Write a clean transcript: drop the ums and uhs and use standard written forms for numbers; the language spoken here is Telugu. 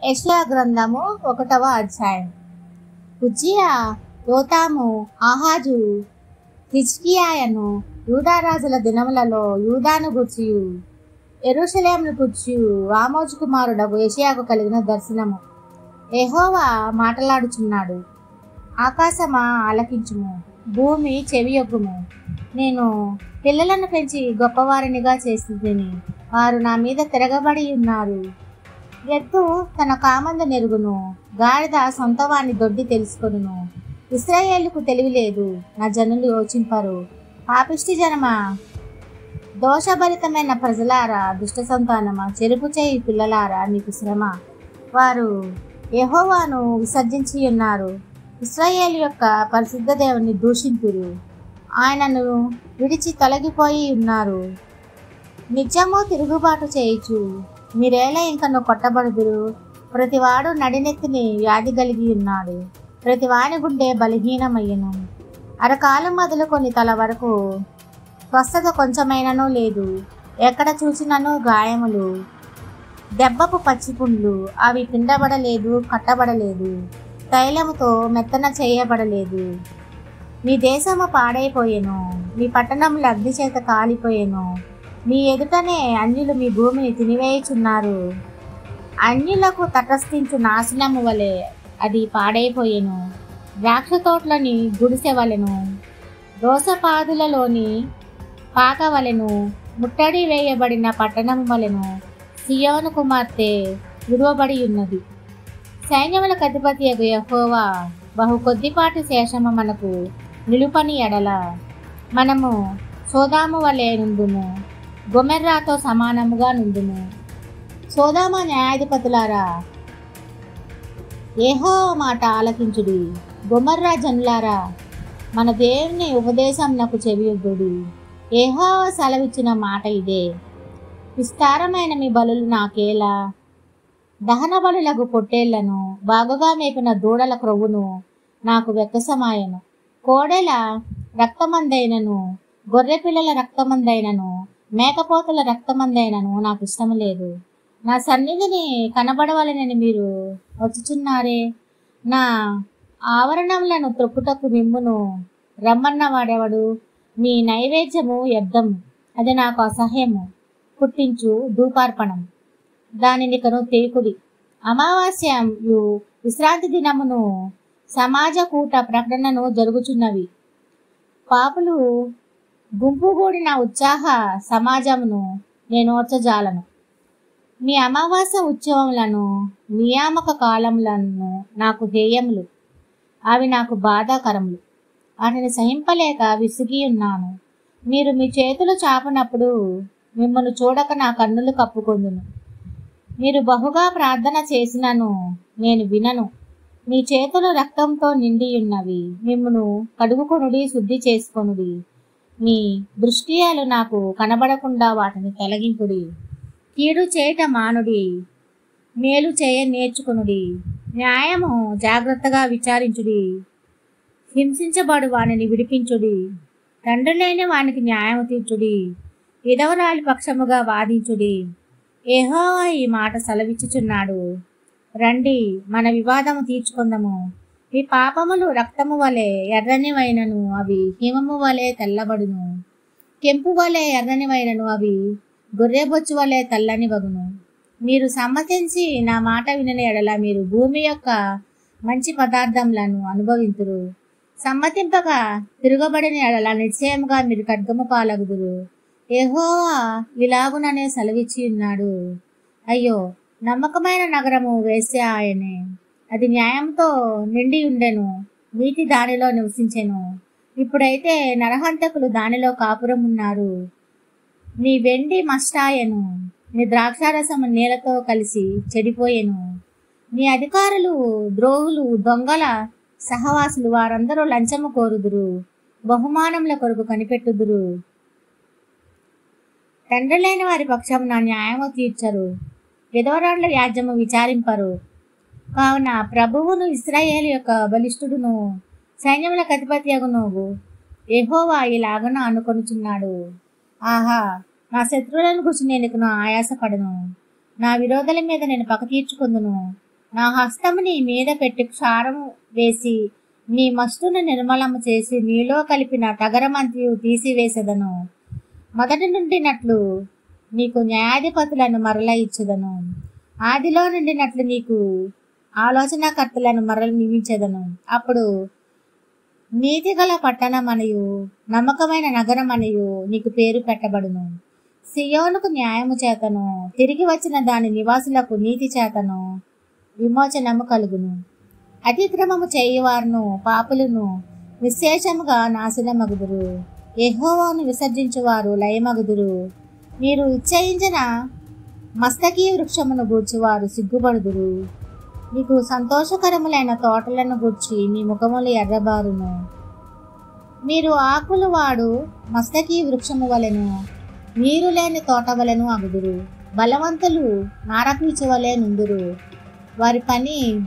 యెషయా గ్రంథము 1వ అధ్యాయం. ఉజ్జియా, యోతాము, ఆహాజు, హిజ్కియాయను యూదారాజుల దినములలో యూదాను గూర్చియు యెరూషలేమును గూర్చియు ఆమోజు కుమారుడగు యెషయాకు కలిగిన దర్శనము. యెహోవా మాటలాడుచున్నాడు. ఆకాశమా ఆలకించుము, భూమి చెవియొగ్గుము. నేను పిల్లలను పెంచి గొప్పవారినిగా చేస్తుందని వారు నా మీద తిరగబడి ఉన్నారు. ఎద్దు తన కామందు నెరుగును, గాడిద సొంతవాణ్ణి దొడ్డి తెలుసుకొనును. ఇశ్రాయేలుకు తెలివి లేదు, నా జనులు యోచింపరు. పాపిష్టి జనమా, దోషభరితమైన ప్రజలారా, దుష్ట సంతానమా, చెరుపు చేయి పిల్లలారా, నీకు శ్రమ. వారు యెహోవాను విసర్జించి ఉన్నారు, ఇశ్రాయేలు యొక్క పరిశుద్ధ దేవుని దూషింతురు. ఆయనను విడిచి తొలగిపోయి ఉన్నారు. నిజము తిరుగుబాటు చేయుచు మీరేలా ఇంకను కొట్టబడుదురు. ప్రతివాడు నడినెత్తిని వ్యాధి కలిగి ఉన్నాడు, ప్రతివాని గుండె బలహీనమయ్యను. అరకాలు మొదలుకొని తల వరకు స్వస్థత కొంచెమైనను లేదు. ఎక్కడ చూసినను గాయములు, దెబ్బపు పచ్చిపుండ్లు. అవి పిండబడలేదు, కట్టబడలేదు, తైలముతో మెత్తన చేయబడలేదు. మీ దేశము పాడైపోయెను, మీ పట్టణములు అగ్ని చేత కాలిపోయెను. మీ ఎదుటనే అన్యులు మీ భూమిని తినివేయుచున్నారు. అన్యులకు తటస్థించు నాశనము వలె అది పాడైపోయెను. ద్రాక్ష తోటలని గుడిసెవలెను, దోసపాదులలోని పాక వలెను, ముట్టడి వేయబడిన పట్టణము వలెను సియోను కుమార్తె విడువబడి ఉన్నది. సైన్యములకు అధిపతి యెహోవా బహు కొద్దిపాటి శేషము మనకు నిలుపని ఎడల మనము సోదాము వలె నుండుము, గొమెర్రాతో సమానముగా నుండుము. సోదామ న్యాయాధిపతులారా, యెహోవా మాట ఆలకించుడి. గొమెర్రా జనులారా, మన దేవుని ఉపదేశమునకు చెవియొగ్గుడి. యెహోవా సెలవిచ్చిన మాట ఇదే. విస్తారమైన మీ బలులు నాకేలా, దహన బలులకు పొట్టేళ్లను, బాగుగా మేపిన దూడల క్రొవ్వును నాకు వెక్కసమాయను. కోడెల రక్తమందైనను, గొర్రె పిల్లల రక్తమందైనను, మేకపోతల రక్తమందైనను నాకు ఇష్టం లేదు. నా సన్నిధిని కనబడవలనని మీరు వచ్చుచున్నారే. నా ఆవరణములను త్రొక్కుటకు మిమ్మును రమ్మన్నవాడెవడు? మీ నైవేద్యము వ్యర్థము, అది నాకు అసహ్యము పుట్టించు ధూపార్పణం. దానిని కను తేకుడి. అమావాస్యయు విశ్రాంతి దినమును సమాజ కూట ప్రకటనను జరుగుచున్నవి. పాపులు గుంపుగూడిన ఉత్సాహ సమాజమును నేను ఓర్చజాలను. మీ అమావాస్య ఉత్సవములను, నియామక కాలములను నాకు హేయములు, అవి నాకు బాధాకరములు. వాటిని సహింపలేక విసిగి ఉన్నాను. మీరు మీ చేతులు చాపనప్పుడు మిమ్మల్ని చూడక నా కన్నులు కప్పుకొందును. మీరు బహుగా ప్రార్థన చేసినను నేను వినను. మీ చేతులు రక్తంతో నిండి ఉన్నవి, మిమ్మును కడుగుకొనుడి, శుద్ధి చేసుకొనుడి. మీ దృష్టియాలు నాకు కనబడకుండా వాటిని తొలగింపుడి. కీడు చేయట మానుడి, మేలు చేయ నేర్చుకొనుడి. న్యాయము జాగ్రత్తగా విచారించుడి, హింసించబడు వానిని విడిపించుడి. తండ్రి లేని వానికి న్యాయము తీర్చుడి, విధవరాలి పక్షముగా వాదించుడి. యెహోవా ఈ మాట సెలవిచ్చుచున్నాడు. రండి, మన వివాదము తీర్చుకుందాము. మీ పాపములు రక్తము వలె ఎర్రనివైనను అవి హిమము వలె తెల్లబడును. కెంపు వలె ఎర్రనివైనను అవి గొర్రెబొచ్చు వలె తెల్లని వగును. మీరు సమ్మతించి నా మాట వినని ఎడల మీరు భూమి యొక్క మంచి పదార్థములను అనుభవింతురు. సమ్మతింపక తిరగబడిన ఎడల నిశ్చయముగా మీరు ఖడ్గము పాలగుదురు. యెహోవా ఇలాగుననే సెలవిచ్చి ఉన్నాడు. అయ్యో, నమ్మకమైన నగరము వేశ్య ఆయనే. అది న్యాయంతో నిండి ఉండెను, నీతి దానిలో నివసించెను. ఇప్పుడైతే నరహంతకులు దానిలో కాపురం ఉన్నారు. నీ వెండి మష్టాయను, నీ ద్రాక్షారసము నీళ్లతో కలిసి చెడిపోయెను. నీ అధికారులు ద్రోహులు, దొంగల సహవాసులు, వారందరూ లంచము కోరుదురు, బహుమానముల కొరకు కనిపెట్టుదురు. తండ్రి లేని వారి పక్షమున న్యాయము తీర్చరు, విధవరాండ్ల వ్యాజ్యము విచారింపరు. కావున ప్రభువును, ఇశ్రాయేలు యొక్క బలిష్ఠుడును, సైన్యములకు అధిపతి అగును యెహోవా ఇలాగన అనుకొనుచున్నాడు. ఆహా, నా శత్రువులను గురించి నేను ఆయాసపడను, నా విరోధుల మీద నేను పగ తీర్చుకుందును. నా హస్తము నీ మీద పెట్టి క్షారము వేసి నీ మస్టును నిర్మలము చేసి నీలో కలిపిన టగరమంతియు తీసివేసేదను. మొదటి నుండినట్లు నీకు న్యాయాధిపతులను మరల ఇచ్చేదను. ఆదిలో నుండినట్లు నీకు ఆలోచనాకర్తలను మరల నియమించేదను. అప్పుడు నీతిగల పట్టణమనియు నమ్మకమైన నగరమనియు నీకు పేరు పెట్టబడును. సియోనుకు న్యాయము చేతను తిరిగి వచ్చిన దాని నివాసులకు నీతి చేతను విమోచనము కలుగును. అతిక్రమము చేయువారును పాపులను విశేషముగా నాశనమగుదురు. యెహోవాను విసర్జించువారు లయమగుదురు. మీరు ఇచ్చయించిన మస్తకీ వృక్షమును గూర్చువారు సిగ్గుపడుదురు. మీకు సంతోషకరములైన తోటలను గూర్చి మీ ముఖములు ఎర్రబారును. మీరు ఆకులు వాడు మస్తకీ వృక్షము వలెను నీరు లేని తోట వలెను అగుదురు. బలవంతులు నారపీచు వలె నుందురు. వారి పని